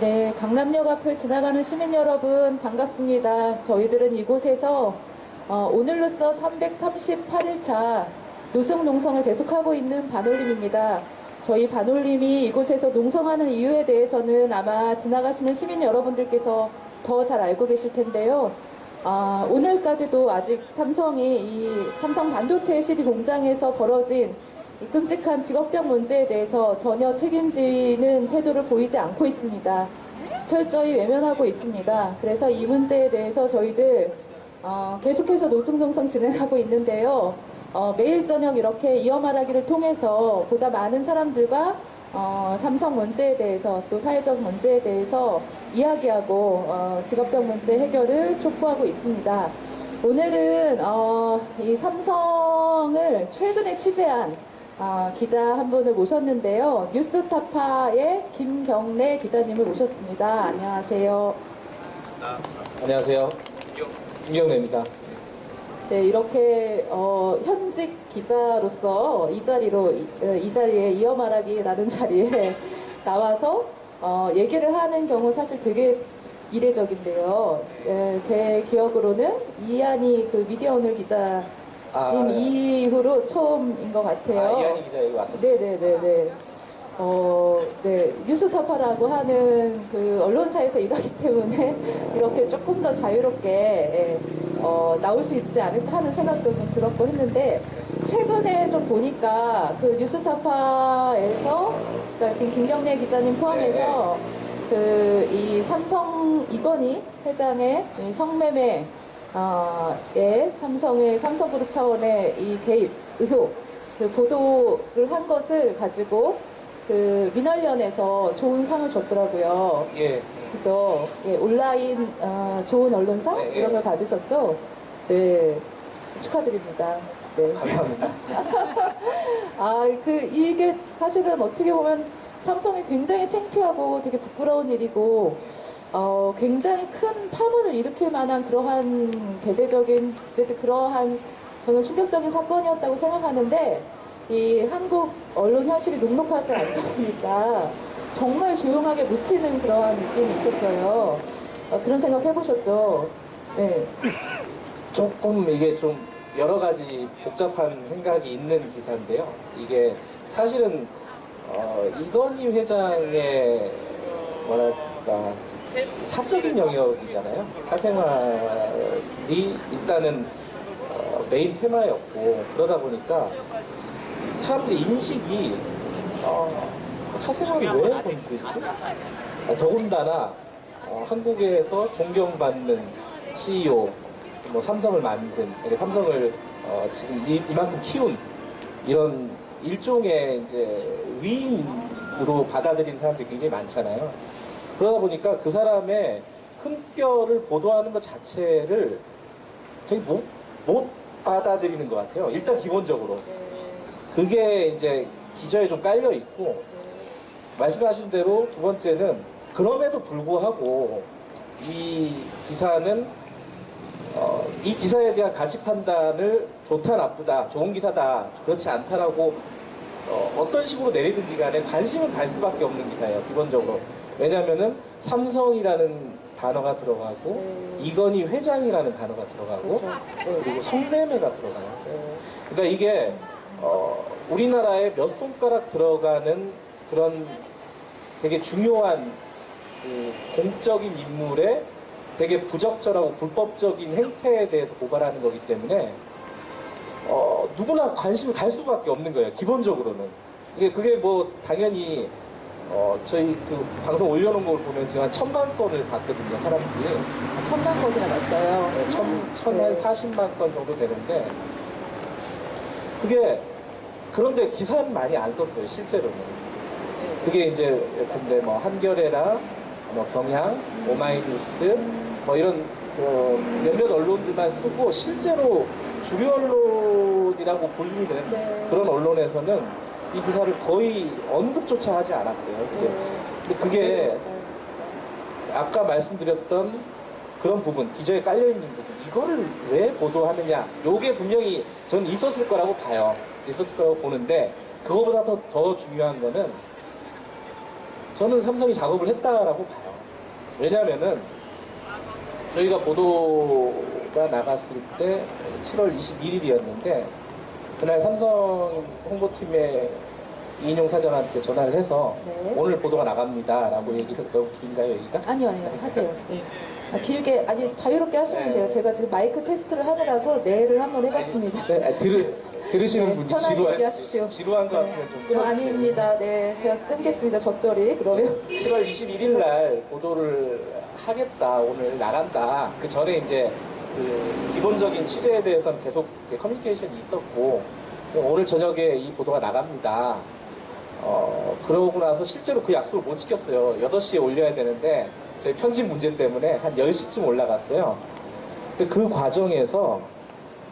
네, 강남역 앞을 지나가는 시민 여러분 반갑습니다. 저희들은 이곳에서 오늘로써 338일차 노숙 농성을 계속하고 있는 반올림입니다. 저희 반올림이 이곳에서 농성하는 이유에 대해서는 아마 지나가시는 시민 여러분들께서 더 잘 알고 계실 텐데요. 오늘까지도 아직 삼성이 이 삼성 반도체 LCD 공장에서 벌어진 이 끔찍한 직업병 문제에 대해서 전혀 책임지는 태도를 보이지 않고 있습니다. 철저히 외면하고 있습니다. 그래서 이 문제에 대해서 저희들 계속해서 노숙농성 진행하고 있는데요. 매일 저녁 이렇게 이어 말하기를 통해서 보다 많은 사람들과 삼성 문제에 대해서 또 사회적 문제에 대해서 이야기하고 직업병 문제 해결을 촉구하고 있습니다. 오늘은 이 삼성을 최근에 취재한 기자 한 분을 모셨는데요. 뉴스타파의 김경래 기자님을 모셨습니다. 안녕하세요. 안녕하세요. 김경래입니다. 네, 이렇게 현직 기자로서 이 자리에 이어 말하기라는 자리에 나와서 얘기를 하는 경우 사실 되게 이례적인데요. 제 기억으로는 이한희 그 미디어오늘 기자님 이후로 처음인 것 같아요. 이한희 기자 여기 왔었어요. 네네네네. 네, 뉴스타파라고 하는 그 언론사에서 일하기 때문에 이렇게 조금 더 자유롭게 나올 수 있지 않을까 하는 생각도 좀 들었고 했는데, 최근에 좀 보니까 그 뉴스타파에서 그러니까 지금 김경래 기자님 포함해서 그 이 삼성 이건희 회장의 이 성매매 삼성그룹 차원의 이 개입 의혹 그 보도를 한 것을 가지고 그 민원련에서 좋은 상을 줬더라고요. 예. 그죠? 예, 온라인 좋은 언론사 네, 이런 걸 받으셨죠? 네, 축하드립니다. 네. 감사합니다. 이게 사실은 어떻게 보면 삼성이 굉장히 창피하고 되게 부끄러운 일이고, 굉장히 큰 파문을 일으킬 만한 그러한 대대적인, 그러한 저는 충격적인 사건이었다고 생각하는데, 이 한국 언론 현실이 녹록하지 않다 보니까 정말 조용하게 묻히는 그러한 느낌이 있었어요. 그런 생각 해보셨죠? 네. 조금 이게 좀 여러 가지 복잡한 생각이 있는 기사인데요. 이게 사실은 이건희 회장의 뭐랄까 사적인 영역이잖아요. 사생활이 일단은 메인 테마였고, 그러다 보니까 사람들의 인식이 사생활이 왜 건드리지? 더군다나 한국에서 존경받는 CEO, 뭐 삼성을 만든, 삼성을 지금 이만큼 키운 이런 일종의 이제 위인으로 받아들이는 사람들이 굉장히 많잖아요. 그러다 보니까 그 사람의 흠결을 보도하는 것 자체를 되게 못 받아들이는 것 같아요. 일단 기본적으로. 그게 이제 기저에 좀 깔려 있고, 말씀하신 대로 두 번째는 그럼에도 불구하고 이 기사는 이 기사에 대한 가치 판단을 좋다 나쁘다, 좋은 기사다 그렇지 않다라고 어떤 식으로 내리든지 간에 관심을 갈 수밖에 없는 기사예요. 기본적으로. 왜냐하면은 삼성이라는 단어가 들어가고 이건희 회장이라는 단어가 들어가고 그리고 성매매가 들어가요. 그러니까 이게 우리나라에 몇 손가락 들어가는 그런 되게 중요한 그 공적인 인물의 되게 부적절하고 불법적인 행태에 대해서 고발하는 거기 때문에 누구나 관심을 갈 수밖에 없는 거예요. 기본적으로는. 그게 뭐 당연히 저희 그 방송 올려놓은 걸 보면 지금 한 1000만 건을 봤거든요. 사람들이. 1000만 건이나 났어요. 한 40만 건 정도 되는데, 그게 그런데 기사는 많이 안 썼어요. 실제로는. 그게 이제 근데 뭐 한겨레나 뭐 경향, 오마이뉴스 뭐 이런 몇몇 언론들만 쓰고, 실제로 주류 언론이라고 불리는 그런 언론에서는 이 기사를 거의 언급조차 하지 않았어요. 근데 그게 아까 말씀드렸던 그런 부분, 기저에 깔려있는 부분, 이거를 왜 보도하느냐, 요게 분명히 저는 있었을 거라고 봐요. 있었을 거라고 보는데, 그거보다 더 중요한 거는 저는 삼성이 작업을 했다라고 봐요. 왜냐하면은 저희가 보도가 나갔을 때 7월 21일이었는데 그날 삼성 홍보팀의 이인용 사장한테 전화를 해서 네. 오늘 보도가 나갑니다라고 얘기를 너무 긴가요 얘기가? 아니요, 하세요. 네. 길게, 아니, 자유롭게 하시면 네. 돼요. 제가 지금 마이크 테스트를 하느라고 내를 한번 해봤습니다. 네, 들으시는 네, 분이 편하게 얘기하십시오. 지루한 것 같으면 좀 끊어주세요. 아닙니다. 네, 제가 끊겠습니다. 적절히. 그러면. 7월 21일 날 보도를 하겠다, 오늘 나간다. 그 전에 이제 그 기본적인 취재에 대해서는 계속 커뮤니케이션이 있었고, 오늘 저녁에 이 보도가 나갑니다. 그러고 나서 실제로 그 약속을 못 지켰어요. 6시에 올려야 되는데, 저희 편집 문제 때문에 한 10시쯤 올라갔어요. 근데 그 과정에서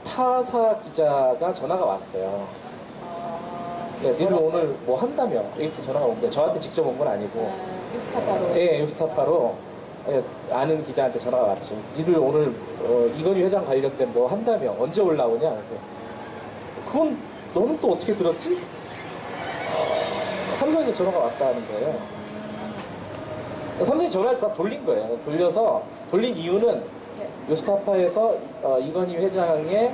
타사 기자가 전화가 왔어요. 네, 니들 오늘 뭐 한다며? 이렇게 전화가 온 거예요. 저한테 직접 온 건 아니고. 뉴스타파로. 예, 뉴스타파로 아는 기자한테 전화가 왔죠. 니들 오늘 이건희 회장 관련된 뭐 한다며? 언제 올라오냐? 그래서 그건 너는 또 어떻게 들었지? 삼성에서 전화가 왔다는 거예요. 삼성이 전화를 다 돌린 거예요. 돌린 이유는 뉴스타파에서 이건희 회장의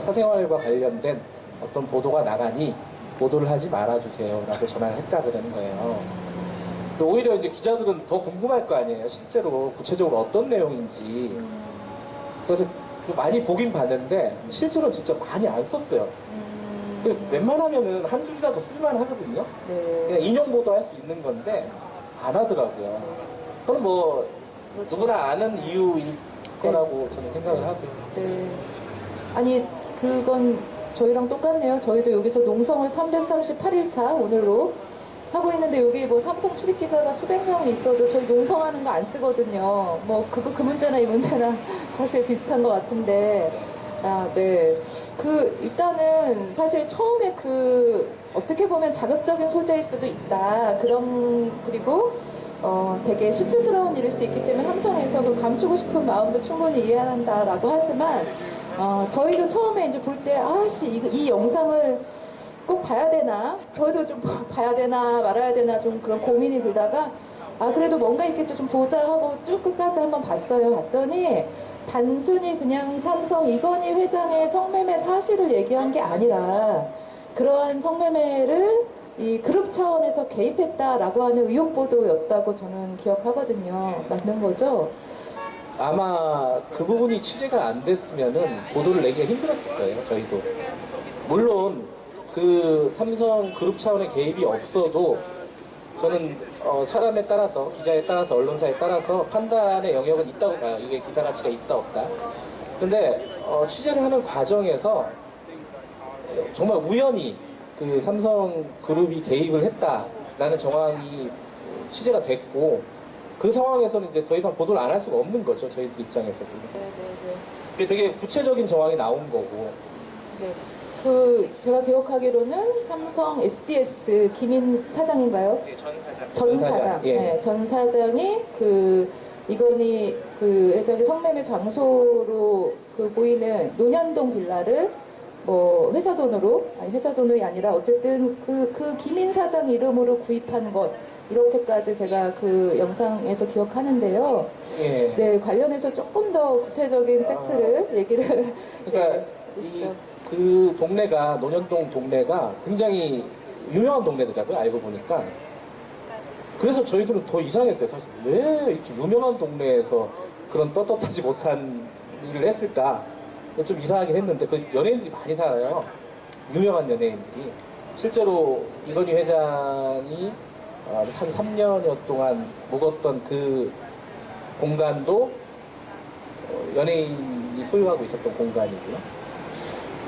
사생활과 관련된 어떤 보도가 나가니 보도를 하지 말아주세요 라고 전화를 했다 그러는 거예요. 오히려 이제 기자들은 더 궁금할 거 아니에요. 실제로 구체적으로 어떤 내용인지. 그래서 좀 많이 보긴 봤는데 실제로 진짜 많이 안 썼어요. 웬만하면은 한 줄이라도 쓸만 하거든요. 네. 그냥 인용 보도할 수 있는 건데 안 하더라고요. 그건 뭐 그렇죠. 누구나 아는 이유일 거라고 저는 생각을 하고요. 네. 아니, 그건 저희랑 똑같네요. 저희도 여기서 농성을 338일차 오늘로 하고 있는데 여기 뭐 삼성 출입 기자가 수백 명이 있어도 저희 농성하는 거 안 쓰거든요. 뭐 그 문제나 이 문제나 사실 비슷한 것 같은데. 네. 일단은 사실 처음에 어떻게 보면 자극적인 소재일 수도 있다. 그리고, 되게 수치스러운 일일 수 있기 때문에 삼성에서 그 감추고 싶은 마음도 충분히 이해한다라고 하지만, 저희도 처음에 이제 볼 때, 이 영상을 꼭 봐야 되나? 저희도 좀 봐야 되나 말아야 되나 좀 그런 고민이 들다가, 그래도 뭔가 있겠죠. 좀 보자 하고 쭉 끝까지 한번 봤어요. 봤더니, 단순히 그냥 삼성 이건희 회장의 성매매 사실을 얘기한 게 아니라 그러한 성매매를 이 그룹 차원에서 개입했다라고 하는 의혹 보도였다고 저는 기억하거든요. 맞는 거죠? 아마 그 부분이 취재가 안 됐으면은 보도를 내기가 힘들었을 거예요. 저희도. 물론 그 삼성 그룹 차원의 개입이 없어도 저는 사람에 따라서, 기자에 따라서, 언론사에 따라서 판단의 영역은 있다고 봐요. 이게 기사 가치가 있다 없다. 근데 취재를 하는 과정에서 정말 우연히 그 삼성 그룹이 개입을 했다라는 정황이 취재가 됐고, 그 상황에서는 이제 더 이상 보도를 안 할 수가 없는 거죠. 저희들 입장에서도. 네네네. 이게 되게 구체적인 정황이 나온 거고. 네. 제가 기억하기로는 삼성 SDS 김인 사장인가요? 네, 전 사장. 예. 네, 전 사장이 이건희 회장의 성매매 장소로 보이는 논현동 빌라를 뭐 회사 돈이 아니라 어쨌든 그 김인 사장 이름으로 구입한 것, 이렇게까지 제가 그 영상에서 기억하는데요. 예. 네, 관련해서 조금 더 구체적인 팩트를 얘기를. 그러니까 네, 해주시죠. 그 동네가, 논현동 동네가 굉장히 유명한 동네더라고요, 알고 보니까. 그래서 저희들은 더 이상했어요, 사실. 왜 이렇게 유명한 동네에서 그런 떳떳하지 못한 일을 했을까? 좀 이상하긴 했는데, 그 연예인들이 많이 살아요. 유명한 연예인들이. 실제로 이건희 회장이 한 3년여 동안 묵었던 그 공간도 연예인이 소유하고 있었던 공간이고요.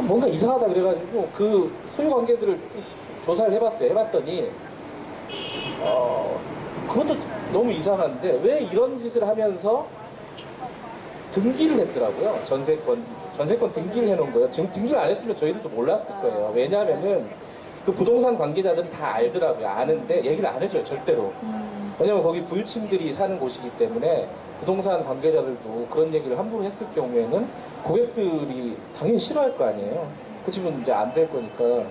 뭔가 이상하다 그래가지고 그 소유 관계들을 쭉 조사를 해봤더니 그것도 너무 이상한데 왜 이런 짓을 하면서 등기를 했더라고요. 전세권 등기를 해놓은 거예요. 지금 등기를 안 했으면 저희들도 몰랐을 거예요. 왜냐하면은 그 부동산 관계자들은 다 알더라고요. 아는데 얘기를 안 해줘요, 절대로. 왜냐면 거기 부유층들이 사는 곳이기 때문에 부동산 관계자들도 그런 얘기를 함부로 했을 경우에는 고객들이 당연히 싫어할 거 아니에요. 그 집은 이제 안 될 거니까.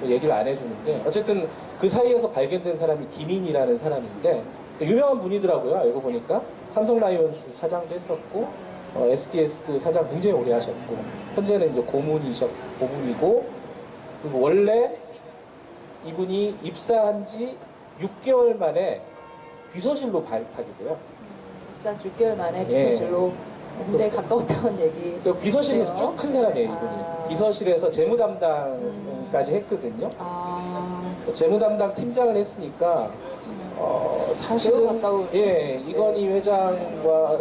얘기를 안 해주는데 어쨌든 그 사이에서 발견된 사람이 김인이라는 사람인데 유명한 분이더라고요. 알고 보니까 삼성 라이온스 사장도 했었고 SDS 사장 굉장히 오래 하셨고 현재는 이제 고문이고 그리고 원래 이분이 입사한 지 6개월 만에 비서실로 발탁이 돼요. 입사 6개월 만에 비서실로 굉장히 가까웠다는 얘기. 그 비서실에서 쭉 큰 사람이에요, 이분이. 아. 비서실에서 재무담당까지 했거든요. 아, 재무 담당 팀장을 했으니까 매우 사실은 가까운. 이건희 회장과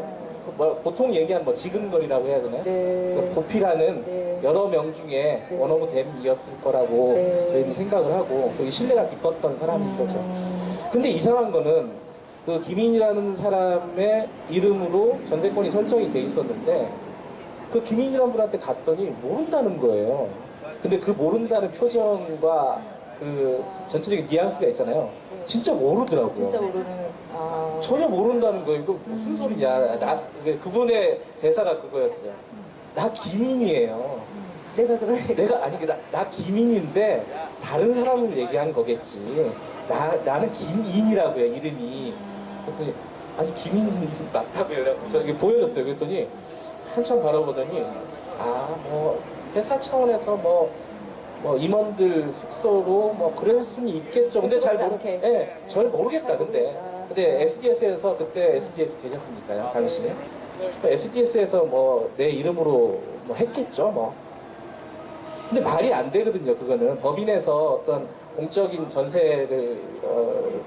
보통 얘기한 지근거리라고 해야 되나요? 네. 보필하는 네. 여러 명 중에 네. 원 오브 댐이었을 거라고 네. 저희는 생각을 하고 되게 신뢰가 깊었던 사람인 거죠. 근데 이상한 거는 그 김인이라는 사람의 이름으로 전세권이 설정이 돼 있었는데 그 김인이라는 분한테 갔더니 모른다는 거예요. 근데 그 모른다는 표정과 그 전체적인 뉘앙스가 있잖아요. 네. 진짜 모르더라고요. 진짜 모르는. 아. 전혀 모른다는 거예요. 이거 무슨 소리냐. 그분의 대사가 그거였어요. 나 김인이에요. 내가 그럴 나 김인인데 다른 사람을 얘기한 거겠지. 나는 김인이라고요, 이름이. 그랬더니 아니 김인이 맞다고요. 저기 보여줬어요. 그랬더니 한참 바라보더니 회사 차원에서 임원들 숙소로 그럴 수는 있겠죠. 근데 잘 모르겠다. 근데 SDS에서 그때 SDS 계셨으니까요, 당시에. SDS에서 내 이름으로 했겠죠, 근데 말이 안 되거든요, 그거는. 법인에서 어떤 공적인 전세를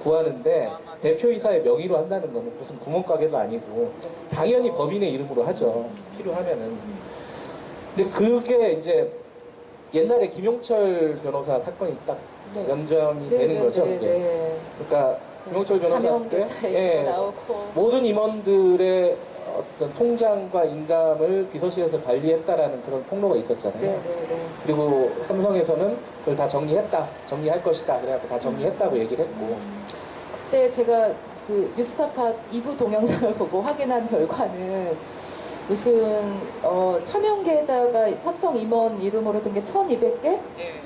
구하는데 대표이사의 명의로 한다는 거는 무슨 구멍가게도 아니고 당연히 법인의 이름으로 하죠, 필요하면은. 근데 그게 이제 옛날에 김용철 변호사 사건이 딱 연장이 되는 거죠, 그게. 그러니까 김용철 변호사 때 모든 임원들의 어떤 통장과 인감을 비서실에서 관리했다라는 그런 폭로가 있었잖아요. 그리고 삼성에서는 그걸 다 정리할 것이다. 그래갖고 다 정리했다고 얘기를 했고. 그때 제가 그 뉴스타파 2부 동영상을 보고 확인한 결과는 무슨 차명 계좌가 삼성 임원 이름으로 든 게 1,200개?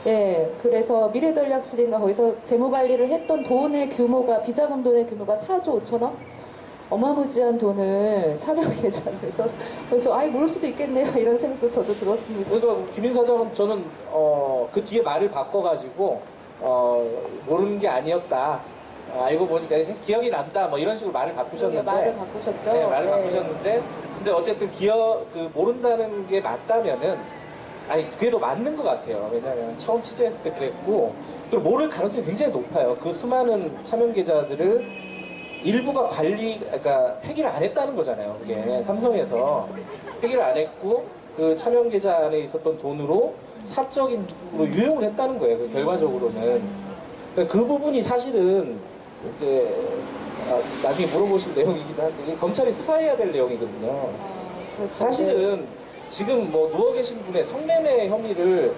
예. 그래서 미래전략실인가 거기서 재무관리를 했던 돈의 규모가 비자금 돈의 규모가 4조 5천억? 어마무지한 돈을 차명 계좌로 해서 그래서 모를 수도 있겠네요 이런 생각도 저도 들었습니다. 그러니까 김인 사장은 저는 그 뒤에 말을 바꿔가지고 모르는 게 아니었다. 알고 보니까 기억이 난다. 이런 식으로 말을 바꾸셨는데. 말을 바꾸셨죠? 네, 말을 바꾸셨는데. 근데 어쨌든 모른다는 게 맞다면은 그게 더 맞는 것 같아요. 왜냐하면 처음 취재했을 때 그랬고 그리고 모를 가능성이 굉장히 높아요. 그 수많은 차명 계좌들을 일부가 그러니까 폐기를 안 했다는 거잖아요. 그게 삼성에서 폐기를 안 했고 그 차명 계좌 안에 있었던 돈으로 사적인으로 유용을 했다는 거예요. 결과적으로는. 그러니까 그 부분이 사실은 이제 나중에 물어보실 내용이기도 한데 검찰이 수사해야 될 내용이거든요. 사실은 지금 누워 계신 분의 성매매 혐의를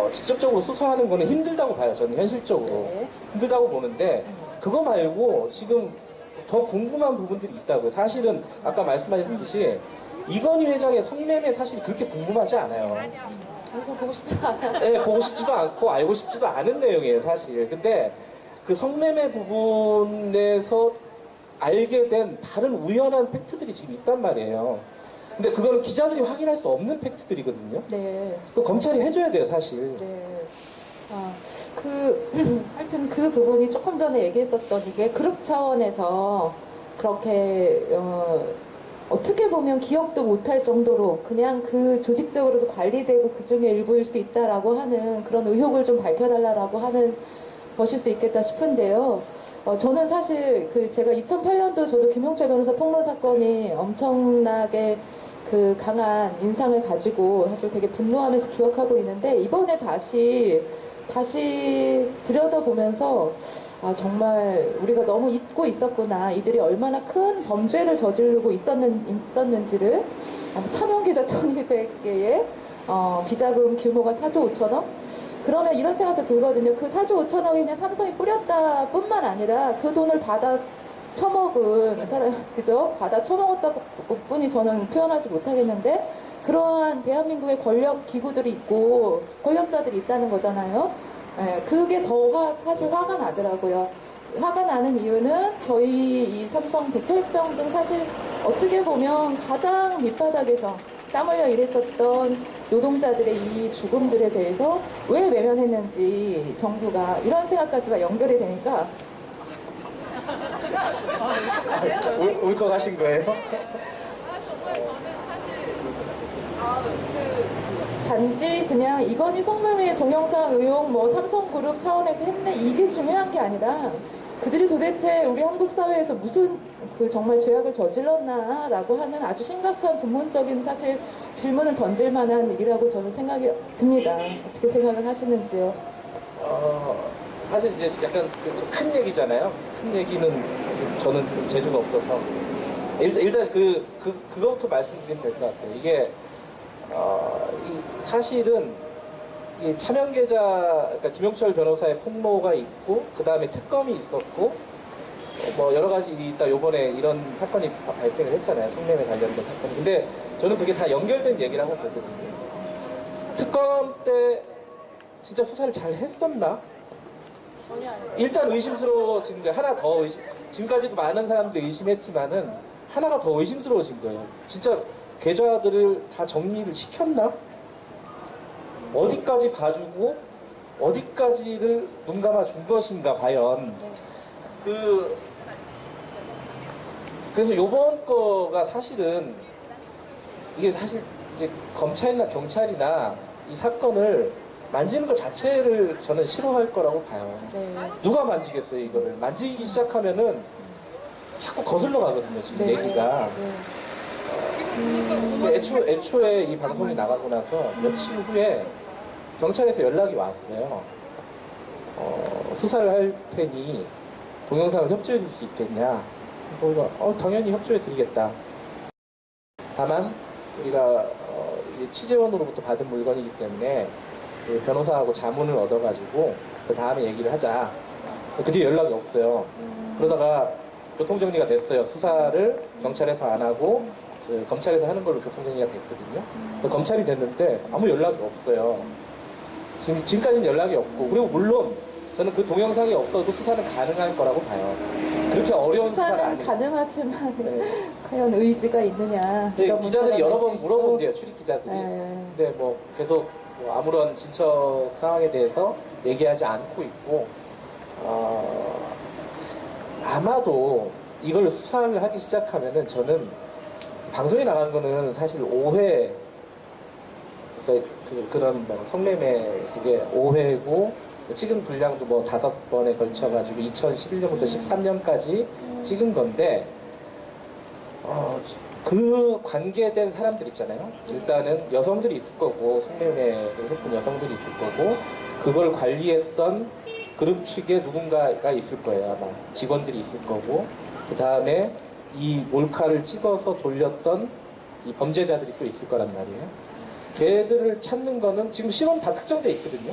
직접적으로 수사하는 거는 힘들다고 봐요. 저는 현실적으로 힘들다고 보는데 그거 말고 지금 더 궁금한 부분들이 있다고요. 사실은 아까 말씀하셨듯이 이건희 회장의 성매매 사실 그렇게 궁금하지 않아요. 그래서 보고 싶지도 않아요. 네, 보고 싶지도 않고 알고 싶지도 않은 내용이에요, 사실. 근데 그 성매매 부분에서 알게 된 다른 우연한 팩트들이 지금 있단 말이에요. 근데 그거는 기자들이 확인할 수 없는 팩트들이거든요. 네. 그 검찰이 해줘야 돼요, 사실. 네. 하여튼 그 부분이 조금 전에 얘기했었던 이게 그룹 차원에서 그렇게, 어떻게 보면 기억도 못할 정도로 그냥 그 조직적으로도 관리되고 그 중에 일부일 수 있다라고 하는 그런 의혹을 좀 밝혀달라고 하는 것일 수 있겠다 싶은데요. 저는 사실 제가 2008년도 저도 김용철 변호사 폭로 사건이 엄청나게 그 강한 인상을 가지고 사실 되게 분노하면서 기억하고 있는데 이번에 다시 들여다보면서 정말 우리가 너무 잊고 있었구나. 이들이 얼마나 큰 범죄를 저지르고 있었는지를 차명계좌 1,200개의 비자금 규모가 4조 5천억? 그러면 이런 생각도 들거든요. 그 4조 5천억이 그냥 삼성이 뿌렸다 뿐만 아니라 그 돈을 받아 처먹은 사람, 그죠? 받아 처먹었다고 뿐이 저는 표현하지 못하겠는데 그러한 대한민국의 권력 기구들이 있고 권력자들이 있다는 거잖아요. 예, 그게 더 사실 화가 나더라고요. 화가 나는 이유는 저희 이 삼성 백혈병 등 사실 어떻게 보면 가장 밑바닥에서 땀 흘려 일했었던 노동자들의 이 죽음들에 대해서 왜 외면했는지 정부가 이런 생각까지가 연결이 되니까 울컥 하신 거예요? 단지 그냥 이건희 성매매 동영상 의혹 뭐 삼성그룹 차원에서 했네 이게 중요한 게 아니라 그들이 도대체 우리 한국 사회에서 무슨 그 정말 죄악을 저질렀나라고 하는 아주 심각한 근본적인 사실 질문을 던질 만한 일이라고 저는 생각이 듭니다. 어떻게 생각을 하시는지요? 사실 이제 약간 큰 얘기잖아요. 큰 얘기는 저는 좀 재주가 없어서 일단 그거부터 말씀드리면 될 것 같아요. 이게 사실은 이 차명계좌, 그러니까 김용철 변호사의 폭로가 있고, 그 다음에 특검이 있었고, 뭐 여러 가지 일이 있다. 요번에 이런 사건이 발생을 했잖아요. 성매매 관련된 사건. 근데 저는 그게 다 연결된 얘기라고 보거든요. 특검 때 진짜 수사를 잘 했었나? 일단 의심스러워진 게 하나 더 지금까지도 많은 사람들이 의심했지만은 하나가 더 의심스러워진 거예요. 진짜 계좌들을 다 정리를 시켰나? 어디까지 봐주고 어디까지를 눈 감아 준 것인가 과연. 그래서 요번 거가 사실은 이게 사실 이제 검찰이나 경찰이나 이 사건을 만지는 것 자체를 저는 싫어할 거라고 봐요. 네. 누가 만지겠어요, 이거를. 만지기 시작하면은 자꾸 거슬러 가거든요, 지금 네. 얘기가. 네. 애초에 이 방송이 나가고 나서 며칠 후에 경찰에서 연락이 왔어요. 수사를 할 테니 동영상을 협조해 줄 수 있겠냐. 우리가 당연히 협조해 드리겠다. 다만 우리가 취재원으로부터 받은 물건이기 때문에 그 변호사하고 자문을 얻어가지고 그 다음에 얘기를 하자. 그 뒤에 연락이 없어요. 그러다가 교통정리가 됐어요. 수사를 경찰에서 안 하고 검찰에서 하는 걸로 교통정리가 됐거든요. 검찰이 됐는데 아무 연락이 없어요. 지금까지는 연락이 없고, 그리고 물론 저는 그 동영상이 없어도 수사는 가능할 거라고 봐요. 그렇게 어려운 수사가 수사는 아니에요. 가능하지만 네. 과연 의지가 있느냐. 이런 기자들이 문제가 여러 있을 번 수 물어본대요, 출입 기자들이. 네. 근데 뭐 계속 뭐 아무런 진척 상황에 대해서 얘기하지 않고 있고, 아마도 이걸 수사를 하기 시작하면은 저는 방송에 나간 거는 사실 오해, 그런 뭐 성매매 그게 오해고, 찍은 분량도 뭐 5번에 걸쳐가지고 2011년부터 13년까지 찍은 건데, 그 관계된 사람들 있잖아요. 일단은 여성들이 있을 거고, 성매매를 했던 여성들이 있을 거고, 그걸 관리했던 그룹 측에 누군가가 있을 거예요. 아마 직원들이 있을 거고, 그 다음에 이 몰카를 찍어서 돌렸던 이 범죄자들이 또 있을 거란 말이에요. 걔들을 찾는 거는 지금 신원 다 특정돼 있거든요.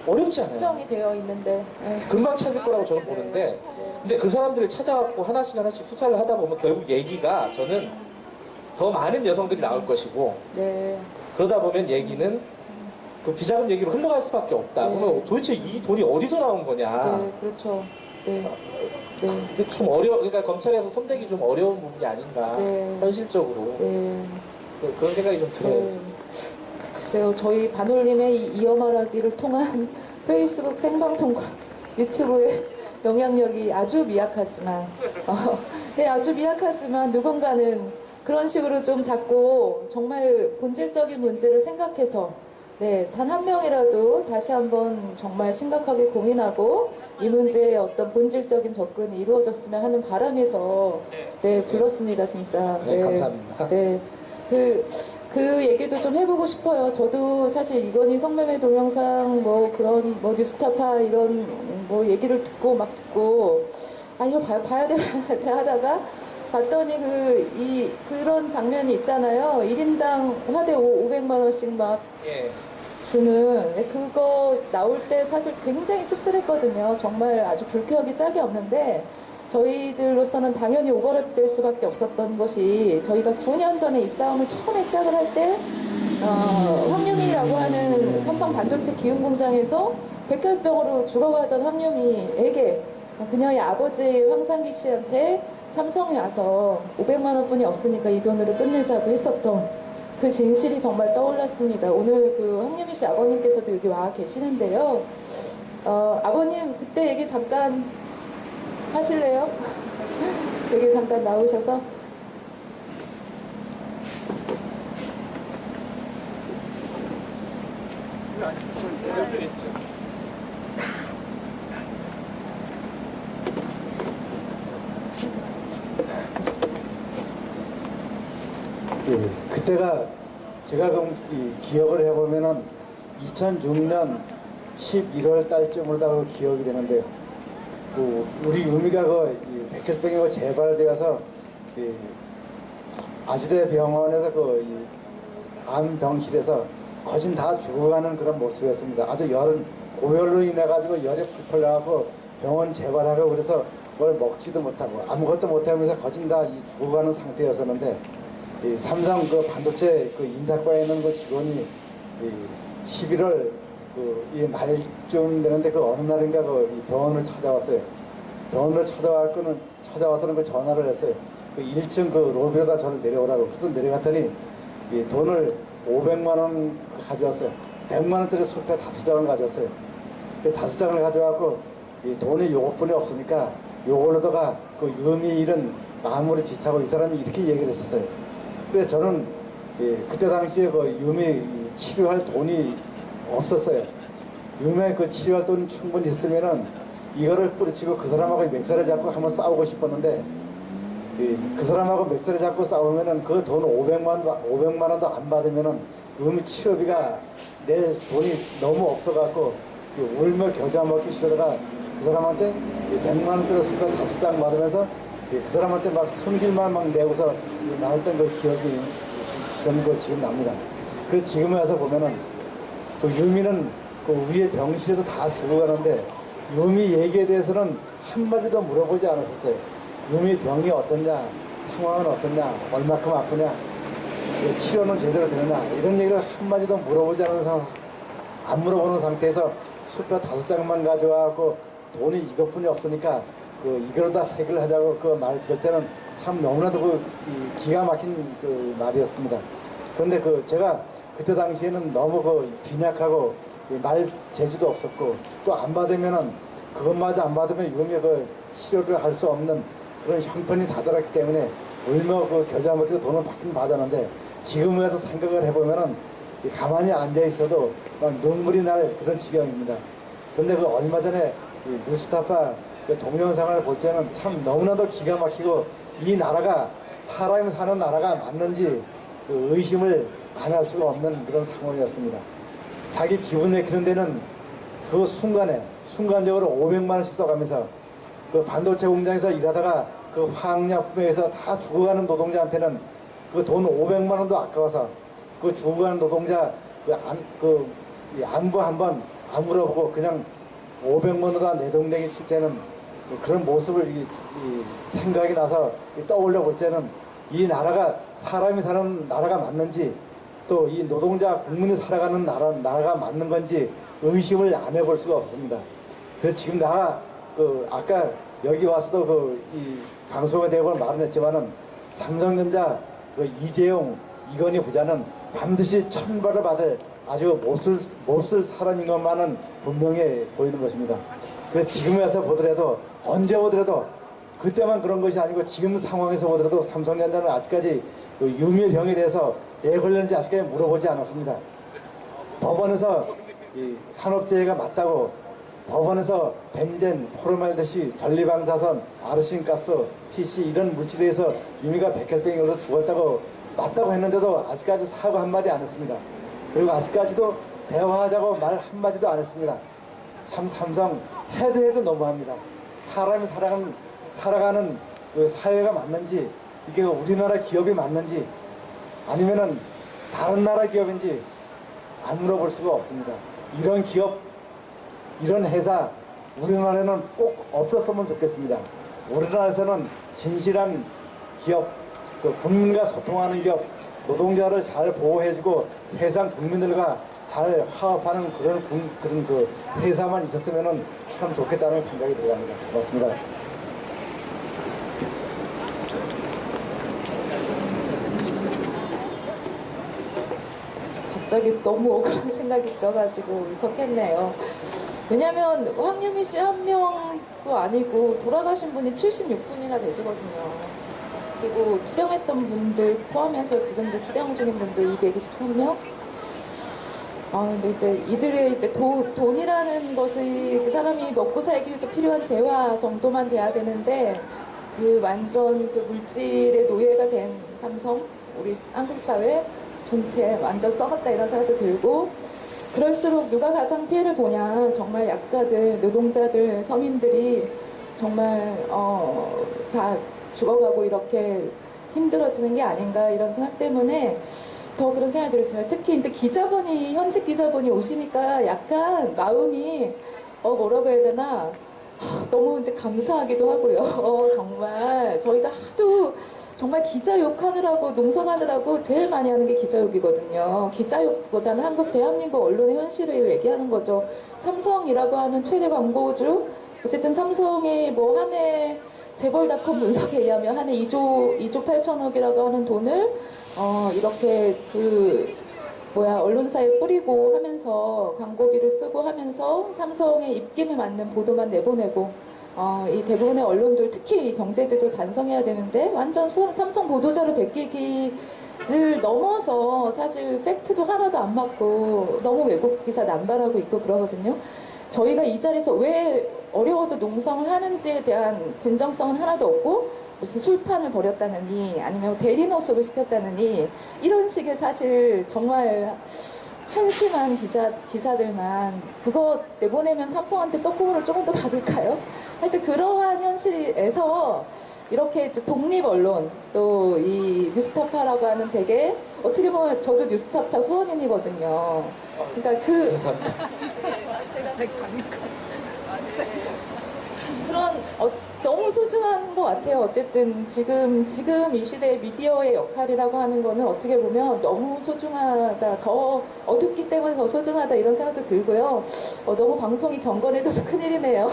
어렵지 않아요. 특정이 되어 있는데 네. 금방 찾을 거라고 저는 보는데, 근데 그 사람들을 찾아갖고 하나씩 수사를 하다 보면 결국 얘기가, 저는 더 많은 여성들이 나올 것이고, 네. 그러다 보면 얘기는 그 비자금 얘기로 흘러갈 수밖에 없다. 네. 그러면 도대체 이 돈이 어디서 나온 거냐. 네, 그렇죠. 네. 네. 근데 좀 그러니까 검찰에서 손대기 좀 어려운 부분이 아닌가. 네. 현실적으로. 네. 그런 생각이 좀 들어요. 네. 글쎄요, 저희 반올림의 이어 말하기를 통한 페이스북 생방송과 유튜브의 영향력이 아주 미약하지만, 네, 아주 미약하지만 누군가는 그런 식으로 좀 자꾸 정말 본질적인 문제를 생각해서, 네, 단 한 명이라도 다시 한번 정말 심각하게 고민하고 이 문제의 어떤 본질적인 접근이 이루어졌으면 하는 바람에서, 네, 불렀습니다, 진짜. 네, 감사합니다. 네. 그 얘기도 좀 해보고 싶어요. 저도 사실 이건희 성매매 동영상 뭐 그런 뭐 뉴스타파 이런 뭐 얘기를 듣고 이거 봐야 돼 하다가 봤더니 그런 장면이 있잖아요. 1인당 화대 500만 원씩 막 예. 주는 그거 나올 때 사실 굉장히 씁쓸했거든요. 정말 아주 불쾌하기 짝이 없는데 저희들로서는 당연히 오버랩 될 수밖에 없었던 것이, 저희가 9년 전에 이 싸움을 처음에 시작을 할 때 황유미라고 하는 삼성 반도체 기흥 공장에서 백혈병으로 죽어가던 황유미에게 그녀의 아버지 황상기 씨한테 삼성에 와서 500만 원뿐이 없으니까 이 돈으로 끝내자고 했었던 그 진실이 정말 떠올랐습니다. 오늘 그 황유미 씨 아버님께서도 여기 와 계시는데요. 아버님 그때 얘기 잠깐 하실래요? 여기 잠깐 나오셔서. 예, 그때가 제가 기억을 해보면은 2006년 11월 달쯤으로다가 기억이 되는데요. 우리 유미가 백혈병이 재발되어서 아주대 병원에서 암병실에서 거진 다 죽어가는 그런 모습이었습니다. 아주 고열로 인해가지고 열이 풀풀 나고 병원 재발하고 그래서 뭘 먹지도 못하고 아무것도 못하면서 거진 다 죽어가는 상태였었는데 삼성 반도체 인사과에 있는 직원이 11월 이 말쯤 되는데 어느 날인가 병원을 찾아왔어요. 병원을 찾아와서는 전화를 했어요. 1층 로비로다 저를 내려오라고. 그래서 내려갔더니 돈을 500만 원 가져왔어요. 100만 원짜리 술패 5장을 가져왔어요. 그 5장을 가져와갖고 돈이 요것뿐이 없으니까 요걸로다가 유미 일은 마무리 지차고 이 사람이 이렇게 얘기를 했었어요. 그래서 저는 그때 당시에 유미 치료할 돈이 없었어요. 유미의 치료할 돈이 충분히 있으면은 이거를 뿌리치고 그 사람하고 맥살을 잡고 한번 싸우고 싶었는데 그 사람하고 맥살을 잡고 싸우면은 그 돈 500만 원도 안 받으면은 유미 치료비가 내 돈이 너무 없어갖고 울며 겨자 먹기 싫어다가 그 사람한테 100만 원짜리 술값 5장 받으면서 그 사람한테 막 성질만 막 내고서 나왔던 기억이 저는 지금 납니다. 그 지금에 와서 보면은 유미는 위에 병실에서 다 죽어가는데 유미 얘기에 대해서는 한마디도 물어보지 않았었어요. 유미 병이 어떠냐, 상황은 어떠냐, 얼마큼 아프냐, 치료는 제대로 되느냐 이런 얘기를 한마디도 물어보지 않은 상황, 안 물어보는 상태에서 술표 5장만 가져와갖고 돈이 이것뿐이 없으니까 이거로다 해결하자고 말 들을 때는 참 너무나도 기가 막힌 말이었습니다. 그런데 제가 그때 당시에는 너무 빈약하고 말 재주도 없었고 또 안 받으면은 그것마저 안 받으면 유미의 치료를 할 수 없는 그런 형편이 다다랐기 때문에 울며 겨자 먹기로 돈을 받긴 받았는데 지금 와서 생각을 해보면은 가만히 앉아 있어도 막 눈물이 날 그런 지경입니다. 그런데 얼마 전에 뉴스타파 동영상을 볼 때는 참 너무나도 기가 막히고 이 나라가 사람이 사는 나라가 맞는지 의심을 안 할 수가 없는 그런 상황이었습니다. 자기 기분 내키는 데는 순간적으로 500만 원씩 써가면서 반도체 공장에서 일하다가 화학약품에서 다 죽어가는 노동자한테는 돈 500만 원도 아까워서 죽어가는 노동자 안부 한번 안 물어보고 그냥 500만 원다 내동댕이 칠 때는 그런 모습을 생각이 나서 떠올려 볼 때는 이 나라가 사람이 사는 나라가 맞는지 또 이 노동자 국민이 살아가는 나라가 맞는 건지 의심을 안 해볼 수가 없습니다. 그래서 지금 아까 여기 와서도 이 방송에 대해 말은 했지만은 삼성전자 이재용 이건희 부자는 반드시 천벌을 받을 아주 못쓸 사람인 것만은 분명해 보이는 것입니다. 그래서 지금 와서 보더라도 언제 보더라도 그때만 그런 것이 아니고 지금 상황에서 보더라도 삼성전자는 아직까지 유미의 병에 대해서 왜 걸렸는지 아직까지 물어보지 않았습니다. 법원에서 산업재해가 맞다고 법원에서 벤젠, 포르말데시, 전리방사선, 아르신가스, TC 이런 물질에 의해서 유미가 백혈병으로 죽었다고 맞다고 했는데도 아직까지 사과 한마디 안 했습니다. 그리고 아직까지도 대화하자고 말 한마디도 안 했습니다. 참 삼성 해도 너무합니다. 사람이 살아가는 사회가 맞는지 이게 우리나라 기업이 맞는지 아니면은 다른 나라 기업인지 안 물어볼 수가 없습니다. 이런 기업, 이런 회사 우리나라에는 꼭 없었으면 좋겠습니다. 우리나라에서는 진실한 기업, 국민과 소통하는 기업, 노동자를 잘 보호해주고 세상 국민들과 잘 화합하는 그런 그 회사만 있었으면 참 좋겠다는 생각이 들어갑니다. 고맙습니다. 갑자기 너무 억울한 생각이 들어가지고 울컥했네요. 왜냐면 황유미 씨 한 명도 아니고 돌아가신 분이 76분이나 되시거든요. 그리고 투병했던 분들 포함해서 지금도 투병 중인 분들 223명? 근데 이제 이들의 이제 돈이라는 것이 그 사람이 먹고 살기 위해서 필요한 재화 정도만 돼야 되는데 그 완전 그 물질의 노예가 된 삼성, 우리 한국 사회 전체 완전 썩었다 이런 생각도 들고 그럴수록 누가 가장 피해를 보냐 정말 약자들, 노동자들, 서민들이 정말 다 죽어가고 이렇게 힘들어지는 게 아닌가 이런 생각 때문에 더 그런 생각이 들었습니다. 특히 이제 현직 기자분이 오시니까 약간 마음이 뭐라고 해야 되나 너무 이제 감사하기도 하고요. 정말 저희가 하도 정말 기자 욕하느라고 농성하느라고 제일 많이 하는 게 기자 욕이거든요. 기자 욕보다는 대한민국 언론의 현실을 얘기하는 거죠. 삼성이라고 하는 최대 광고주 어쨌든 삼성이 뭐 한 해 재벌닷컴 분석에 의하면 한 해 2조 8천억이라고 하는 돈을 이렇게 언론사에 뿌리고 하면서 광고비를 쓰고 하면서 삼성의 입김에 맞는 보도만 내보내고 이 대부분의 언론들 특히 경제지들 반성해야 되는데 완전 삼성 보도자료 베끼기를 넘어서 사실 팩트도 하나도 안 맞고 너무 왜곡 기사 남발하고 있고 그러거든요. 저희가 이 자리에서 왜 어려워도 농성을 하는지에 대한 진정성은 하나도 없고 무슨 술판을 벌였다느니 아니면 대리노숙을 시켰다느니 이런 식의 사실 정말 한심한 기사들만 그거 내보내면 삼성한테 떡국을 조금 더 받을까요? 하여튼 그러한 현실에서 이렇게 독립 언론 또 이 뉴스타파라고 하는 되게 어떻게 보면 저도 뉴스타파 후원인이거든요. 그러니까 그런 너무 소중한 것 같아요. 어쨌든 지금 이 시대의 미디어의 역할이라고 하는 거는 어떻게 보면 너무 소중하다, 더 어둡기 때문에 더 소중하다 이런 생각도 들고요. 너무 방송이 경건해져서 큰일이네요.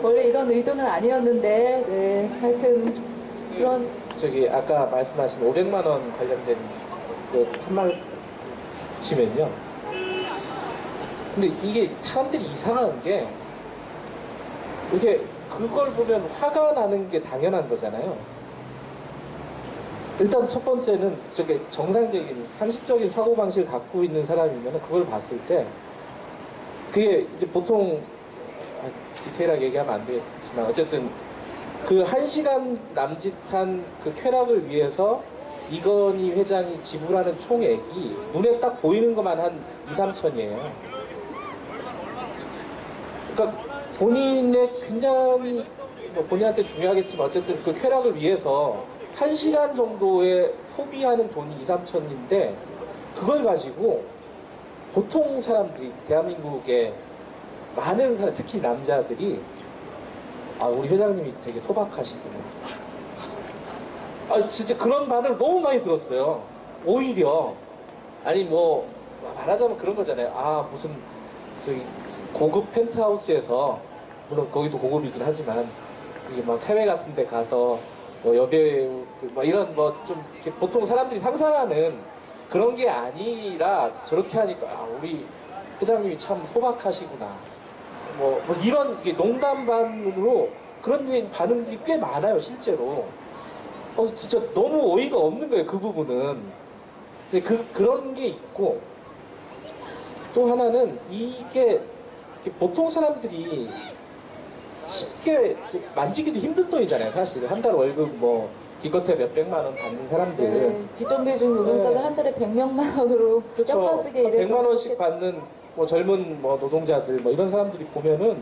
원래 이런 의도는 아니었는데, 네, 하여튼 그런 아까 말씀하신 500만 원 관련된 그 한말 붙이면요. 근데 이게 사람들이 이상한 게 이게 그걸 보면 화가 나는 게 당연한 거잖아요. 일단 첫 번째는 정상적인 상식적인 사고방식을 갖고 있는 사람이면 그걸 봤을 때 그게 이제 보통 디테일하게 얘기하면 안 되겠지만 어쨌든 그 1시간 남짓한 그 쾌락을 위해서 이건희 회장이 지불하는 총액이 눈에 딱 보이는 것만 한 2, 3천이에요. 그러니까 본인의 굉장히 본인한테 중요하겠지만 어쨌든 그 쾌락을 위해서 1시간 정도에 소비하는 돈이 2, 3천인데 그걸 가지고 보통 사람들이 대한민국의 많은 사람 특히 남자들이 우리 회장님이 되게 소박하시구나. 진짜 그런 말을 너무 많이 들었어요. 오히려 아니 뭐 말하자면 그런 거잖아요. 무슨 고급 펜트하우스에서 물론 거기도 고급이긴 하지만 이게 막 해외 같은 데 가서 뭐 여배우 이런 좀 보통 사람들이 상상하는 그런 게 아니라 저렇게 하니까 우리 회장님이 참 소박하시구나 뭐 이런 농담 반으로 그런 반응들이 꽤 많아요 실제로. 진짜 너무 어이가 없는 거예요 그 부분은. 근데 그런 게 있고 또 하나는 이게 보통 사람들이 쉽게 만지기도 힘든 돈이잖아요 사실. 한 달 월급 기껏해 몇백만 원 받는 사람들. 네, 비정규직 노동자들 네. 한 달에 100명만 원으로 뼈빠지게 일해서 100만 원씩 받는 젊은 노동자들 이런 사람들이 보면은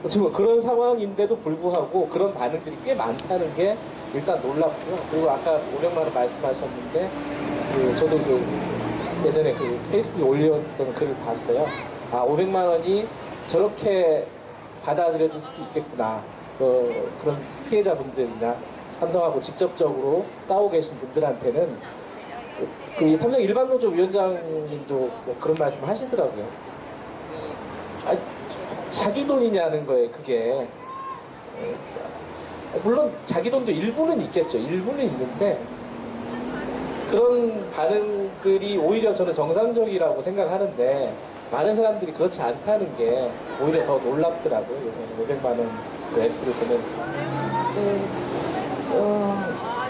지금 그런 상황인데도 불구하고 그런 반응들이 꽤 많다는 게 일단 놀랍고요. 그리고 아까 500만 원 말씀하셨는데 저도 예전에 페이스북에 올렸던 글을 봤어요. 500만 원이 저렇게 받아들여질 수도 있겠구나. 그런 피해자분들이나 삼성하고 직접적으로 싸우고 계신 분들한테는 그 삼성 일반노조 위원장님도 뭐 그런 말씀 하시더라고요. 아, 자기 돈이냐는 거예요, 그게. 물론 자기 돈도 일부는 있겠죠. 일부는 있는데 그런 반응들이 오히려 저는 정상적이라고 생각하는데 많은 사람들이 그렇지 않다는 게 오히려 더 놀랍더라고요. 500만 원 그 액수를 보면서.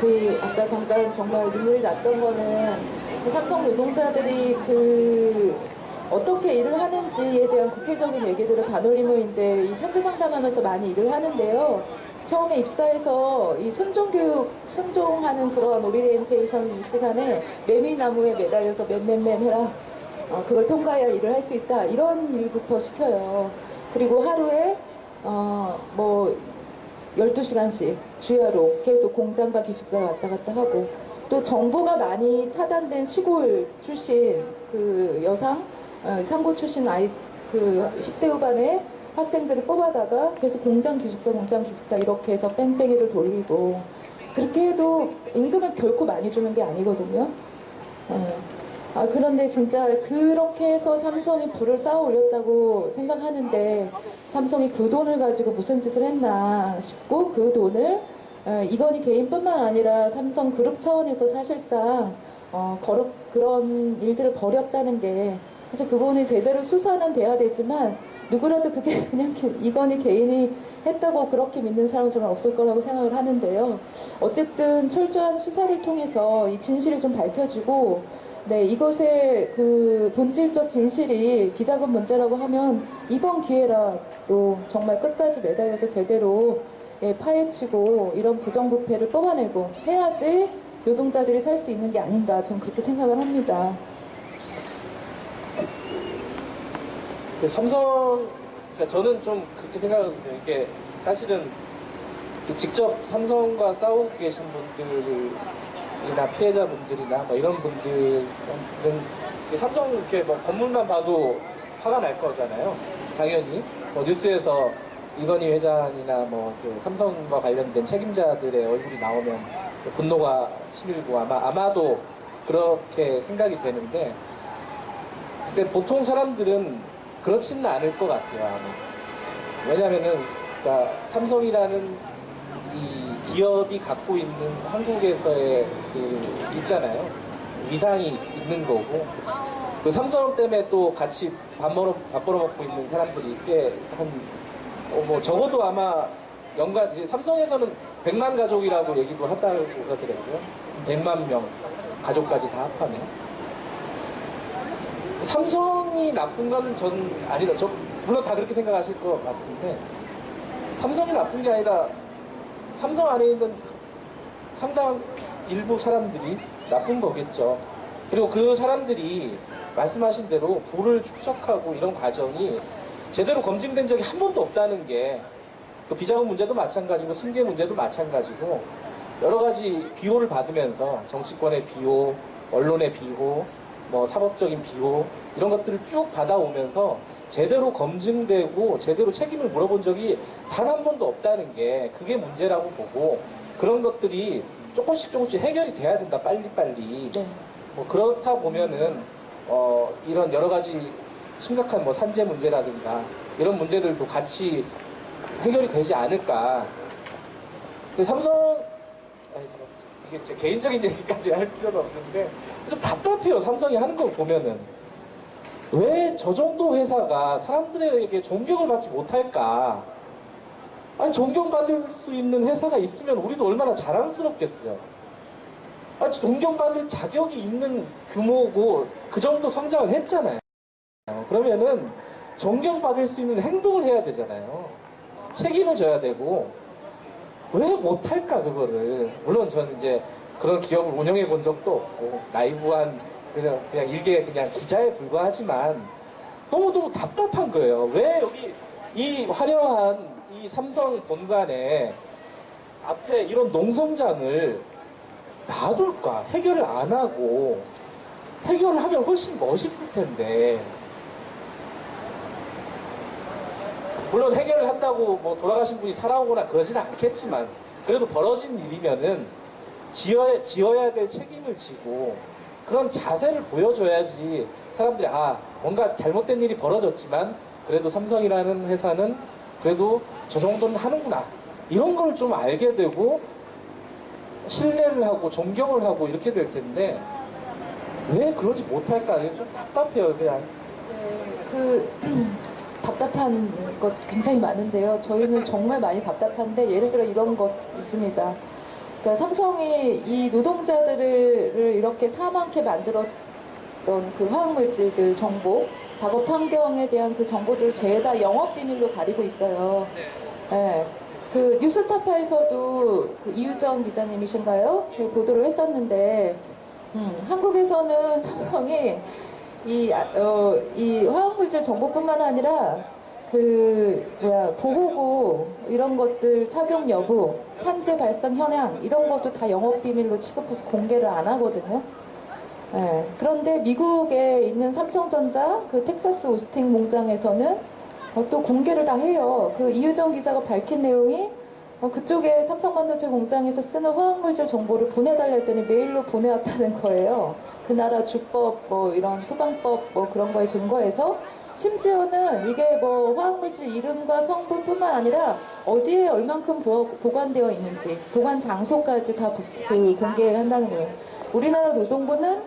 네, 아까 잠깐 정말 눈물이 났던 거는 그 삼성 노동자들이 어떻게 일을 하는지에 대한 구체적인 얘기들을 반올림을 이제 이 산재 상담하면서 많이 일을 하는데요. 처음에 입사해서 이 순종하는 그런 오리엔테이션 시간에 매미나무에 매달려서 맨맨맨 해라. 그걸 통과해야 일을 할 수 있다. 이런 일부터 시켜요. 그리고 하루에, 12시간씩 주야로 계속 공장과 기숙사를 왔다 갔다 하고, 또 정보가 많이 차단된 시골 출신 그 여상, 상고 출신 아이, 그 10대 후반의 학생들을 뽑아다가 계속 공장 기숙사 이렇게 해서 뺑뺑이를 돌리고, 그렇게 해도 임금을 결코 많이 주는 게 아니거든요. 그런데 진짜 그렇게 해서 삼성이 부를 쌓아 올렸다고 생각하는데, 삼성이 그 돈을 가지고 무슨 짓을 했나 싶고, 그 돈을 이건희 개인뿐만 아니라 삼성 그룹 차원에서 사실상 그런 일들을 벌였다는 게, 사실 그 부분이 제대로 수사는 돼야 되지만 누구라도 그게 그냥 이건희 개인이 했다고 그렇게 믿는 사람은 저는 없을 거라고 생각을 하는데요. 어쨌든 철저한 수사를 통해서 이 진실이 좀 밝혀지고, 네, 이것의 그 본질적 진실이 비자금 문제라고 하면 이번 기회라도 정말 끝까지 매달려서 제대로 파헤치고 이런 부정부패를 뽑아내고 해야지 노동자들이 살 수 있는 게 아닌가, 저는 그렇게 생각을 합니다. 삼성, 그러니까 저는 좀 그렇게 생각하거든요. 이게 사실은 직접 삼성과 싸우고 계신 분들이나 피해자분들이나 뭐 이런 분들은 삼성 이렇게 뭐 건물만 봐도 화가 날 거잖아요. 당연히 뭐 뉴스에서 이건희 회장이나 뭐그 삼성과 관련된 책임자들의 얼굴이 나오면 분노가 치밀고 아마도 그렇게 생각이 되는데, 근데 보통 사람들은 그렇지는 않을 것 같아요. 아마. 왜냐면은 그러니까 삼성이라는 이 기업이 갖고 있는 한국에서의 그 있잖아요. 위상이 있는 거고, 그 삼성 때문에 또 같이 밥 벌어 먹고 있는 사람들이 꽤 뭐 적어도 아마 이제 삼성에서는 100만 가족이라고 얘기도 하다고 그러더라고요. 100만 명 가족까지 다 합하면. 삼성이 나쁜 건 전 아니다. 물론 다 그렇게 생각하실 것 같은데, 삼성이 나쁜 게 아니라 삼성 안에 있는 상당 일부 사람들이 나쁜 거겠죠. 그리고 그 사람들이 말씀하신 대로 부를 축적하고 이런 과정이 제대로 검증된 적이 한 번도 없다는 게, 그 비자금 문제도 마찬가지고 승계 문제도 마찬가지고 여러 가지 비호를 받으면서 정치권의 비호, 언론의 비호, 뭐 사법적인 비호 이런 것들을 쭉 받아오면서 제대로 검증되고 제대로 책임을 물어본 적이 단 한 번도 없다는 게, 그게 문제라고 보고, 그런 것들이 조금씩 해결이 돼야 된다, 빨리빨리. 네. 뭐 그렇다 보면은 이런 여러 가지 심각한 뭐 산재 문제라든가 이런 문제들도 같이 해결이 되지 않을까. 삼성, 이게 제 개인적인 얘기까지 할 필요는 없는데 좀 답답해요. 삼성이 하는 거 보면은. 왜 저 정도 회사가 사람들에게 존경을 받지 못할까? 아니, 존경받을 수 있는 회사가 있으면 우리도 얼마나 자랑스럽겠어요. 아니, 존경받을 자격이 있는 규모고 그 정도 성장을 했잖아요. 그러면은 존경받을 수 있는 행동을 해야 되잖아요. 책임을 져야 되고. 왜 못할까, 그거를. 물론 저는 이제 그런 기업을 운영해 본 적도 없고 나이브한 그냥 일개 그냥 기자에 불과하지만 너무너무 답답한 거예요. 왜 여기 이 화려한 이 삼성 본관에 앞에 이런 농성장을 놔둘까? 해결을 안 하고, 해결을 하면 훨씬 멋있을 텐데. 물론 해결을 한다고 뭐 돌아가신 분이 살아오거나 그러지는 않겠지만, 그래도 벌어진 일이면은 지어야 될 책임을 지고 그런 자세를 보여줘야지 사람들이 뭔가 잘못된 일이 벌어졌지만 그래도 삼성이라는 회사는 그래도 저 정도는 하는구나 이런 걸 좀 알게 되고 신뢰를 하고 존경을 하고 이렇게 될 텐데 왜 그러지 못할까 좀 답답해요 그냥. 네, 답답한 것 굉장히 많은데요. 저희는 정말 많이 답답한데 예를 들어 이런 것 있습니다. 그러니까 삼성이 이 노동자들을 이렇게 사망케 만들었던 그 화학물질들 정보, 작업 환경에 대한 그 정보들을 죄다 영업 비밀로 가리고 있어요. 네. 그 뉴스타파에서도 그 이유정 기자님이신가요? 그 보도를 했었는데 한국에서는 삼성이 이 화학물질 정보뿐만 아니라 보호구 이런 것들 착용 여부, 산재 발생 현황 이런 것도 다 영업 비밀로 취급해서 공개를 안 하거든요. 네. 그런데 미국에 있는 삼성전자 그 텍사스 오스틴 공장에서는 또 공개를 다 해요. 그 이유정 기자가 밝힌 내용이 그쪽에 삼성반도체 공장에서 쓰는 화학물질 정보를 보내달라 했더니 메일로 보내왔다는 거예요. 그 나라 주법, 이런 소방법, 그런 거에 근거해서 심지어는 이게 화학물질 이름과 성분뿐만 아니라 어디에 얼만큼 보관되어 있는지, 보관 장소까지 다 공개한다는 거예요. 우리나라 노동부는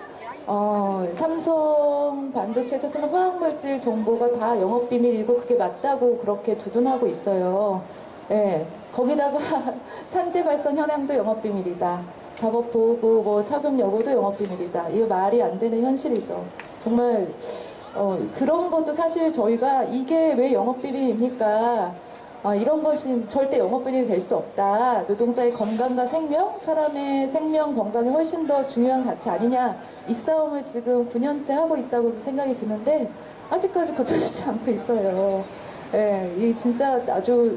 삼성 반도체에서 쓰는 화학물질 정보가 다 영업비밀이고 그게 맞다고 그렇게 두둔하고 있어요. 예. 거기다가 산재 발생 현황도 영업비밀이다. 작업 보호구, 착용 여부도 영업비밀이다. 이거 말이 안 되는 현실이죠. 정말 그런 것도 사실 저희가 이게 왜 영업비밀입니까? 이런 것이 절대 영업비밀이 될 수 없다. 노동자의 건강과 생명, 사람의 생명, 건강이 훨씬 더 중요한 가치 아니냐. 이 싸움을 지금 9년째 하고 있다고 생각이 드는데 아직까지 고쳐지지 않고 있어요. 예, 이 진짜 아주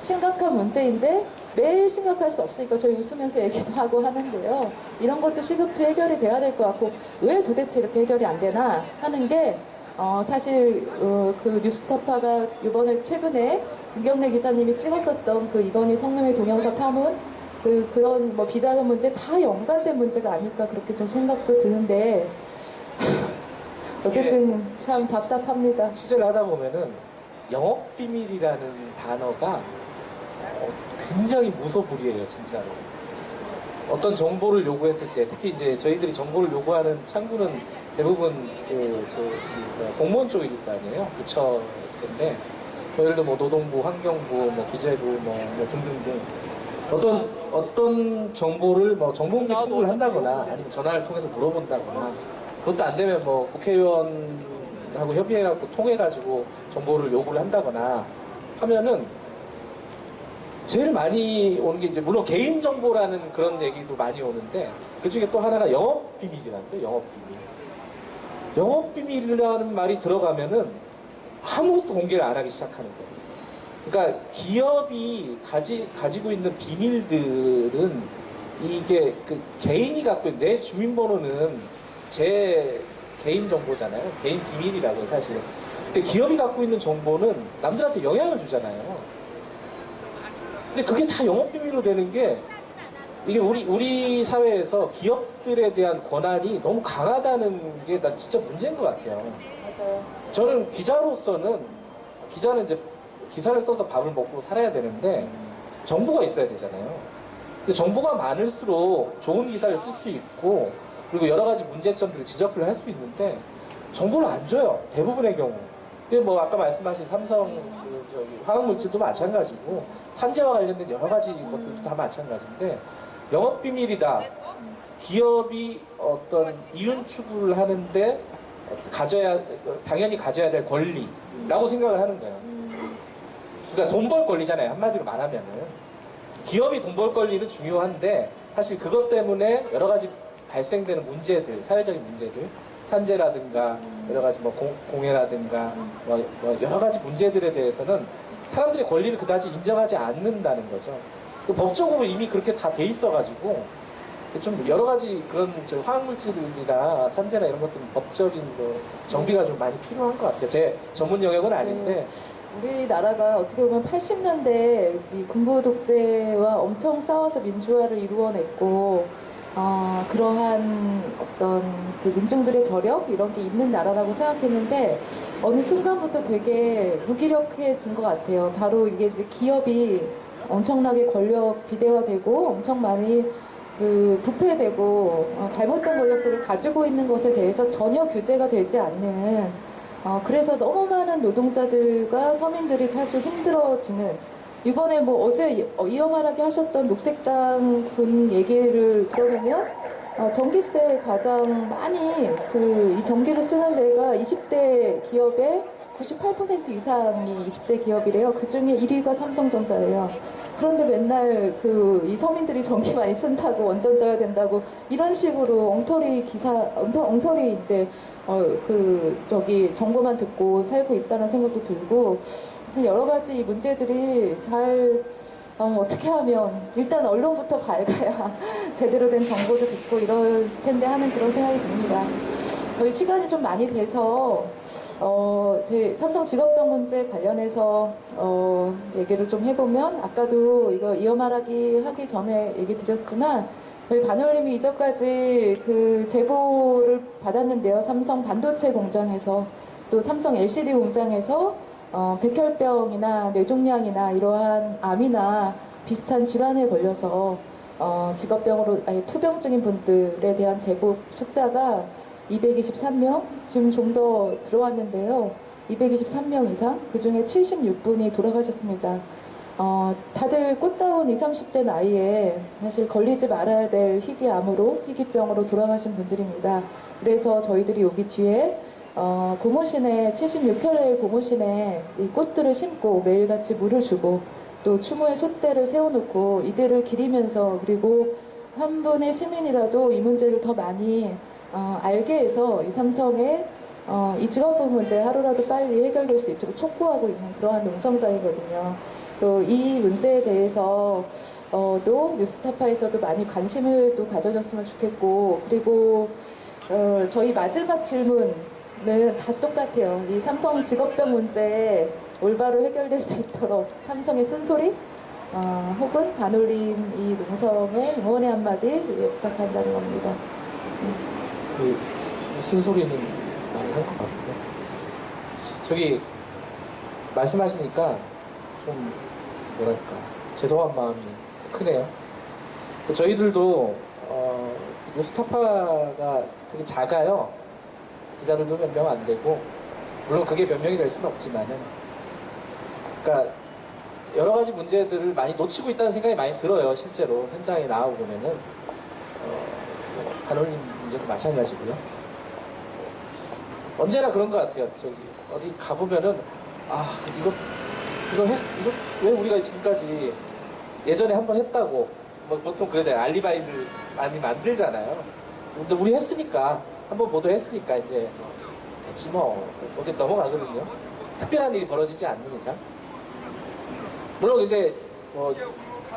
심각한 문제인데 매일 심각할 수 없으니까 저희 웃으면서 얘기도 하고 하는데요. 이런 것도 시급히 해결이 돼야 될 것 같고 왜 도대체 이렇게 해결이 안 되나 하는 게 사실 그 뉴스타파가 이번에 최근에 김경래 기자님이 찍었었던 그 이건희 성매매 동영상 파문 그런 비자금 문제 다 연관된 문제가 아닐까 그렇게 좀 생각도 드는데 어쨌든 참 답답합니다. 취재를 하다 보면은 영업비밀이라는 단어가 굉장히 무소불위해요 진짜로. 어떤 정보를 요구했을 때 특히 이제 저희들이 정보를 요구하는 창구는 대부분 공무원 쪽일 거 아니에요. 부처인데 예를 들어 노동부, 환경부, 기재부 등등등 어떤 정보를 정보공개 청구를 한다거나 아니면 전화를 통해서 물어본다거나 그것도 안 되면 국회의원하고 협의해갖고 통해가지고 정보를 요구를 한다거나 하면은 제일 많이 오는 게 이제 물론 개인정보라는 그런 얘기도 많이 오는데 그 중에 또 하나가 영업비밀이라는 거예요. 영업비밀. 영업비밀이라는 말이 들어가면은 아무것도 공개를 안 하기 시작하는 거예요. 그러니까 기업이 가지고 있는 비밀들은 이게 개인이 갖고 있는 내 주민번호는 제 개인 정보잖아요. 개인 비밀이라고요, 사실. 근데 기업이 갖고 있는 정보는 남들한테 영향을 주잖아요. 근데 그게 다 영업비밀로 되는 게 이게 우리 사회에서 기업들에 대한 권한이 너무 강하다는 게 난 진짜 문제인 것 같아요. 맞아요. 저는 기자로서는 기자는 이제 기사를 써서 밥을 먹고 살아야 되는데 정보가 있어야 되잖아요. 근데 정보가 많을수록 좋은 기사를 쓸 수 있고 그리고 여러 가지 문제점들을 지적을 할 수 있는데 정보를 안 줘요. 대부분의 경우. 근데 아까 말씀하신 삼성 화학물질도 마찬가지고 산재와 관련된 여러 가지 것들도 다 마찬가지인데 영업비밀이다. 기업이 어떤 이윤 추구를 하는데 당연히 가져야 될 권리라고 생각을 하는 거예요. 그러니까 돈 벌 권리잖아요. 한마디로 말하면은. 기업이 돈 벌 권리는 중요한데 사실 그것 때문에 여러 가지 발생되는 문제들, 사회적인 문제들, 산재라든가 여러 가지 공해라든가 여러 가지 문제들에 대해서는 사람들의 권리를 그다지 인정하지 않는다는 거죠. 법적으로 이미 그렇게 다 돼 있어가지고 좀 여러 가지 그런 화학물질이나 산재나 이런 것들은 법적인 정비가 좀 많이 필요한 것 같아요. 제 전문 영역은 아닌데. 우리나라가 어떻게 보면 80년대 이 군부 독재와 엄청 싸워서 민주화를 이루어냈고 그러한 어떤 그 민중들의 저력 이런 게 있는 나라라고 생각했는데 어느 순간부터 되게 무기력해진 것 같아요. 바로 이게 이제 기업이 엄청나게 권력 비대화되고 엄청 많이 그 부패되고 잘못된 권력들을 가지고 있는 것에 대해서 전혀 규제가 되지 않는 그래서 너무 많은 노동자들과 서민들이 사실 힘들어지는 이번에 뭐 어제 이어말하게 하셨던 녹색당 분 얘기를 들어보면 전기세 가장 많이 이 전기를 쓰는 데가 20대 기업의 98% 이상이 20대 기업이래요. 그 중에 1위가 삼성전자예요. 그런데 맨날 이 서민들이 전기 많이 쓴다고 원전 져야 된다고 이런 식으로 엉터리 이제 정보만 듣고 살고 있다는 생각도 들고 여러 가지 이 문제들이 잘 어떻게 하면 일단 언론부터 밝아야 제대로 된 정보도 듣고 이럴 텐데 하는 그런 생각이 듭니다. 저희 시간이 좀 많이 돼서 제 삼성 직업병 문제 관련해서 얘기를 좀 해보면 아까도 이거 이어 말하기 하기 전에 얘기 드렸지만 저희 반올림이 이전까지 그 제보를 받았는데요. 삼성 반도체 공장에서 또 삼성 LCD 공장에서 백혈병이나 뇌종양이나 이러한 암이나 비슷한 질환에 걸려서 투병 중인 분들에 대한 제보 숫자가 223명, 지금 좀 더 들어왔는데요. 223명 이상, 그 중에 76분이 돌아가셨습니다. 다들 꽃다운 20, 30대 나이에 사실 걸리지 말아야 될 희귀병으로 돌아가신 분들입니다. 그래서 저희들이 여기 뒤에 고무신에 76켤레의 고무신에 이 꽃들을 심고 매일같이 물을 주고 또 추모의 솥대를 세워놓고 이들을 기리면서 그리고 한 분의 시민이라도 이 문제를 더 많이 알게 해서 이 삼성의 이 직업병 문제 하루라도 빨리 해결될 수 있도록 촉구하고 있는 그러한 농성장이거든요. 또 이 문제에 대해서 또 뉴스타파에서도 많이 관심을 또 가져줬으면 좋겠고 그리고 저희 마지막 질문은 다 똑같아요. 이 삼성 직업병 문제 올바로 해결될 수 있도록 삼성의 쓴소리 혹은 반올림 이 농성의 응원의 한마디 부탁한다는 겁니다. 그 쓴소리는 많이 할 것 같고요. 저기 말씀하시니까 좀 뭐랄까 죄송한 마음이 크네요. 저희들도 뉴스타파가 되게 작아요. 기자들도 몇 명 안 되고 물론 그게 몇 명이 될 수는 없지만은 그러니까 여러 가지 문제들을 많이 놓치고 있다는 생각이 많이 들어요. 실제로 현장에 나오고 보면은 반올림 문제도 마찬가지고요. 언제나 그런 것 같아요. 저기 어디 가보면은 이거 왜 우리가 지금까지 예전에 한번 했다고 뭐 보통 그러잖아요. 알리바이를 많이 만들잖아요. 근데 우리 했으니까 한번 보도했으니까 이제 됐지 뭐 여기 넘어가거든요. 특별한 일이 벌어지지 않는 이상. 물론 이제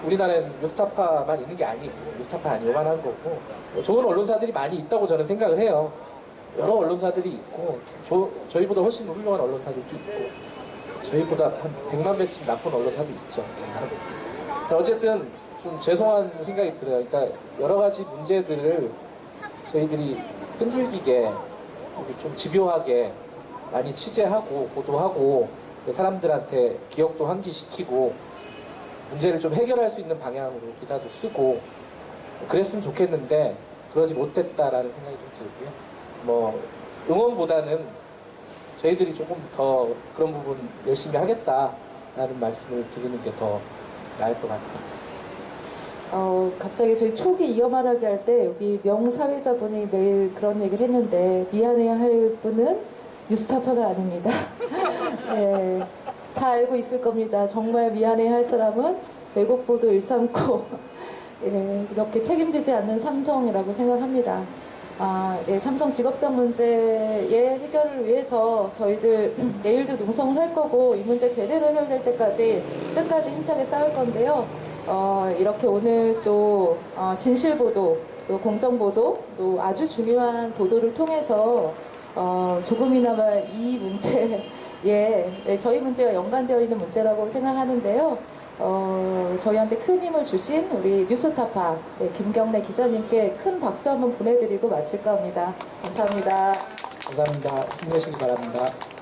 우리나라는 뉴스타파만 있는 게 아니고 뉴스타파 아니오만 한 거고 좋은 언론사들이 많이 있다고 저는 생각을 해요. 여러 언론사들이 있고 저희보다 훨씬 훌륭한 언론사들도 있고 저희보다 한 100만 배쯤 나쁜 언론사도 있죠. 어쨌든 좀 죄송한 생각이 들어요. 그러니까 여러 가지 문제들을 저희들이 끈질기게 좀 집요하게 많이 취재하고 보도하고 사람들한테 기억도 환기시키고 문제를 좀 해결할 수 있는 방향으로 기사도 쓰고 그랬으면 좋겠는데 그러지 못했다라는 생각이 좀 들고요. 뭐 응원보다는 저희들이 조금 더 그런 부분 열심히 하겠다라는 말씀을 드리는 게 더 나을 것 같습니다. 갑자기 저희 초기 이어 말하기 할 때 여기 명사회자분이 매일 그런 얘기를 했는데 미안해야 할 분은 뉴스타파가 아닙니다. 네, 다 알고 있을 겁니다. 정말 미안해야 할 사람은 왜곡보도 일삼고 이렇게 책임지지 않는 삼성이라고 생각합니다. 삼성 직업병 문제의 해결을 위해서 저희들 내일도 농성을 할 거고 이 문제 제대로 해결될 때까지 끝까지 힘차게 싸울 건데요. 이렇게 오늘 또 진실보도, 또 공정보도, 또 아주 중요한 보도를 통해서 조금이나마 이 문제에 저희 문제와 연관되어 있는 문제라고 생각하는데요. 저희한테 큰 힘을 주신 우리 뉴스타파 김경래 기자님께 큰 박수 한번 보내드리고 마칠까 합니다. 감사합니다. 감사합니다. 힘내시기 바랍니다.